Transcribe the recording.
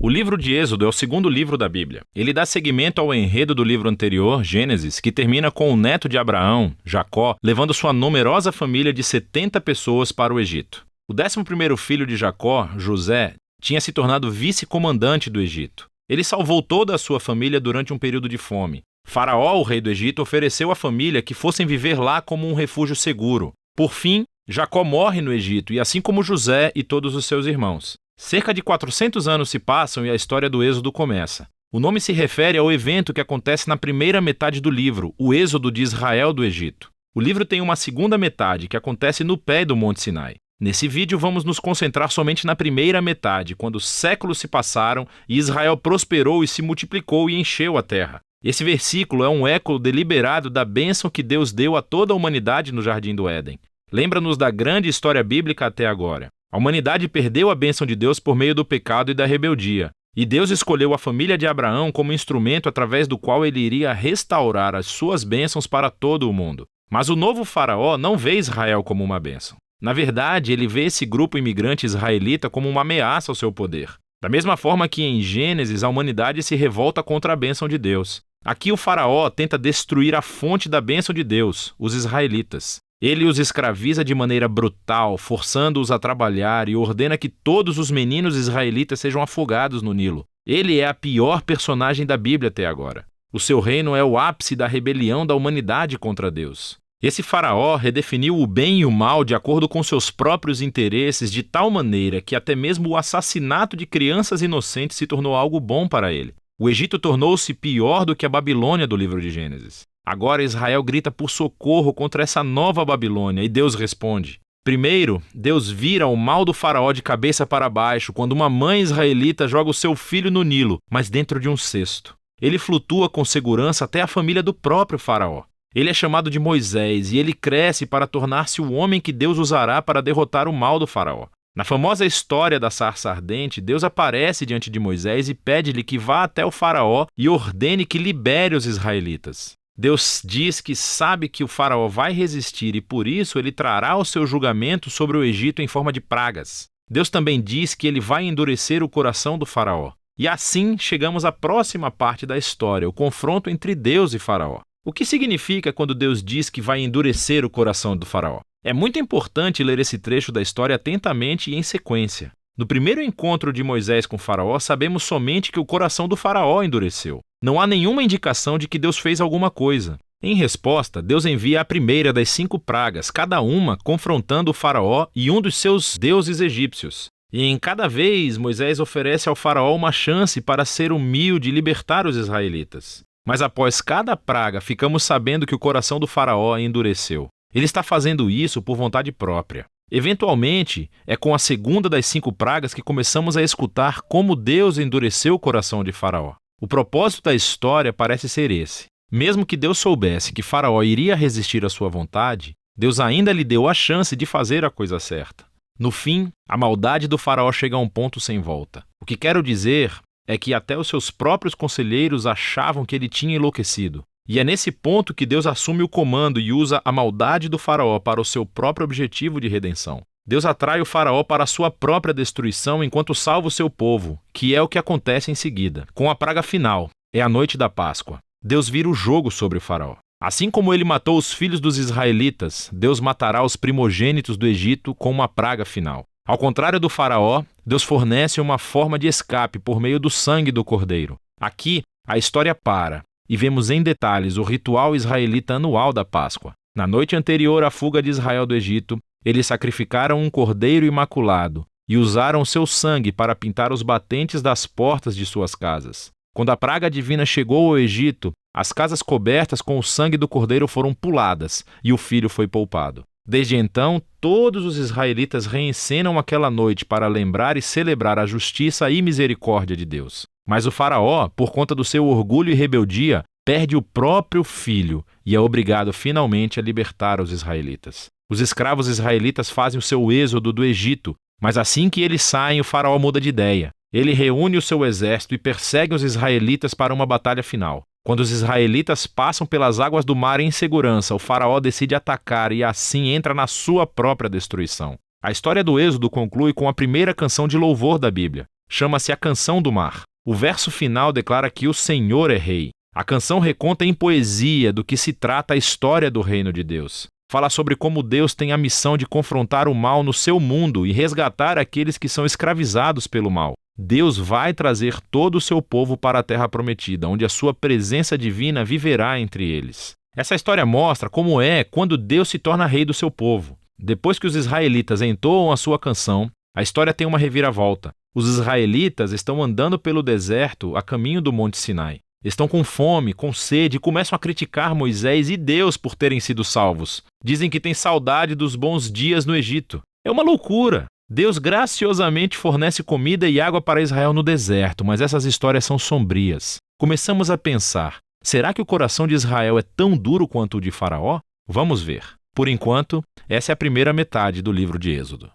O livro de Êxodo é o segundo livro da Bíblia. Ele dá seguimento ao enredo do livro anterior, Gênesis, que termina com o neto de Abraão, Jacó, levando sua numerosa família de 70 pessoas para o Egito. O 11º filho de Jacó, José, tinha se tornado vice-comandante do Egito. Ele salvou toda a sua família durante um período de fome. Faraó, o rei do Egito, ofereceu à família que fossem viver lá como um refúgio seguro. Por fim, Jacó morre no Egito, e assim como José e todos os seus irmãos. Cerca de 400 anos se passam e a história do Êxodo começa. O nome se refere ao evento que acontece na primeira metade do livro, o Êxodo de Israel do Egito. O livro tem uma segunda metade, que acontece no pé do Monte Sinai. Nesse vídeo vamos nos concentrar somente na primeira metade, quando séculos se passaram e Israel prosperou e se multiplicou e encheu a terra. Esse versículo é um eco deliberado da bênção que Deus deu a toda a humanidade no Jardim do Éden. Lembra-nos da grande história bíblica até agora. A humanidade perdeu a bênção de Deus por meio do pecado e da rebeldia. E Deus escolheu a família de Abraão como instrumento através do qual ele iria restaurar as suas bênçãos para todo o mundo. Mas o novo faraó não vê Israel como uma bênção. Na verdade, ele vê esse grupo imigrante israelita como uma ameaça ao seu poder. Da mesma forma que em Gênesis a humanidade se revolta contra a bênção de Deus. Aqui o faraó tenta destruir a fonte da bênção de Deus, os israelitas. Ele os escraviza de maneira brutal, forçando-os a trabalhar e ordena que todos os meninos israelitas sejam afogados no Nilo. Ele é a pior personagem da Bíblia até agora. O seu reino é o ápice da rebelião da humanidade contra Deus. Esse faraó redefiniu o bem e o mal de acordo com seus próprios interesses de tal maneira que até mesmo o assassinato de crianças inocentes se tornou algo bom para ele. O Egito tornou-se pior do que a Babilônia do livro de Gênesis. Agora Israel grita por socorro contra essa nova Babilônia e Deus responde. Primeiro, Deus vira o mal do faraó de cabeça para baixo quando uma mãe israelita joga o seu filho no Nilo, mas dentro de um cesto. Ele flutua com segurança até a família do próprio faraó. Ele é chamado de Moisés e ele cresce para tornar-se o homem que Deus usará para derrotar o mal do faraó. Na famosa história da sarça ardente, Deus aparece diante de Moisés e pede-lhe que vá até o faraó e ordene que libere os israelitas. Deus diz que sabe que o faraó vai resistir e por isso ele trará o seu julgamento sobre o Egito em forma de pragas. Deus também diz que ele vai endurecer o coração do faraó. E assim chegamos à próxima parte da história, o confronto entre Deus e faraó. O que significa quando Deus diz que vai endurecer o coração do faraó? É muito importante ler esse trecho da história atentamente e em sequência. No primeiro encontro de Moisés com o faraó, sabemos somente que o coração do faraó endureceu. Não há nenhuma indicação de que Deus fez alguma coisa. Em resposta, Deus envia a primeira das 5 pragas, cada uma confrontando o faraó e um dos seus deuses egípcios. E em cada vez, Moisés oferece ao faraó uma chance para ser humilde e libertar os israelitas. Mas após cada praga, ficamos sabendo que o coração do faraó endureceu. Ele está fazendo isso por vontade própria. Eventualmente, é com a segunda das 5 pragas que começamos a escutar como Deus endureceu o coração de Faraó. O propósito da história parece ser esse. Mesmo que Deus soubesse que Faraó iria resistir à sua vontade, Deus ainda lhe deu a chance de fazer a coisa certa. No fim, a maldade do Faraó chega a um ponto sem volta. O que quero dizer é que até os seus próprios conselheiros achavam que ele tinha enlouquecido. E é nesse ponto que Deus assume o comando e usa a maldade do faraó para o seu próprio objetivo de redenção. Deus atrai o faraó para a sua própria destruição enquanto salva o seu povo, que é o que acontece em seguida. Com a praga final, é a noite da Páscoa. Deus vira o jogo sobre o faraó. Assim como ele matou os filhos dos israelitas, Deus matará os primogênitos do Egito com uma praga final. Ao contrário do faraó, Deus fornece uma forma de escape por meio do sangue do cordeiro. Aqui, a história para. E vemos em detalhes o ritual israelita anual da Páscoa. Na noite anterior à fuga de Israel do Egito, eles sacrificaram um cordeiro imaculado e usaram seu sangue para pintar os batentes das portas de suas casas. Quando a praga divina chegou ao Egito, as casas cobertas com o sangue do cordeiro foram puladas e o filho foi poupado. Desde então, todos os israelitas reencenam aquela noite para lembrar e celebrar a justiça e misericórdia de Deus. Mas o faraó, por conta do seu orgulho e rebeldia, perde o próprio filho e é obrigado finalmente a libertar os israelitas. Os escravos israelitas fazem o seu êxodo do Egito, mas assim que eles saem, o faraó muda de ideia. Ele reúne o seu exército e persegue os israelitas para uma batalha final. Quando os israelitas passam pelas águas do mar em segurança, o faraó decide atacar e assim entra na sua própria destruição. A história do Êxodo conclui com a primeira canção de louvor da Bíblia. Chama-se A Canção do Mar. O verso final declara que o Senhor é rei. A canção reconta em poesia do que se trata a história do reino de Deus. Fala sobre como Deus tem a missão de confrontar o mal no seu mundo e resgatar aqueles que são escravizados pelo mal. Deus vai trazer todo o seu povo para a terra prometida, onde a sua presença divina viverá entre eles. Essa história mostra como é quando Deus se torna rei do seu povo. Depois que os israelitas entoam a sua canção, a história tem uma reviravolta. Os israelitas estão andando pelo deserto a caminho do Monte Sinai. Estão com fome, com sede e começam a criticar Moisés e Deus por terem sido salvos. Dizem que têm saudade dos bons dias no Egito. É uma loucura! Deus graciosamente fornece comida e água para Israel no deserto, mas essas histórias são sombrias. Começamos a pensar, será que o coração de Israel é tão duro quanto o de Faraó? Vamos ver. Por enquanto, essa é a primeira metade do livro de Êxodo.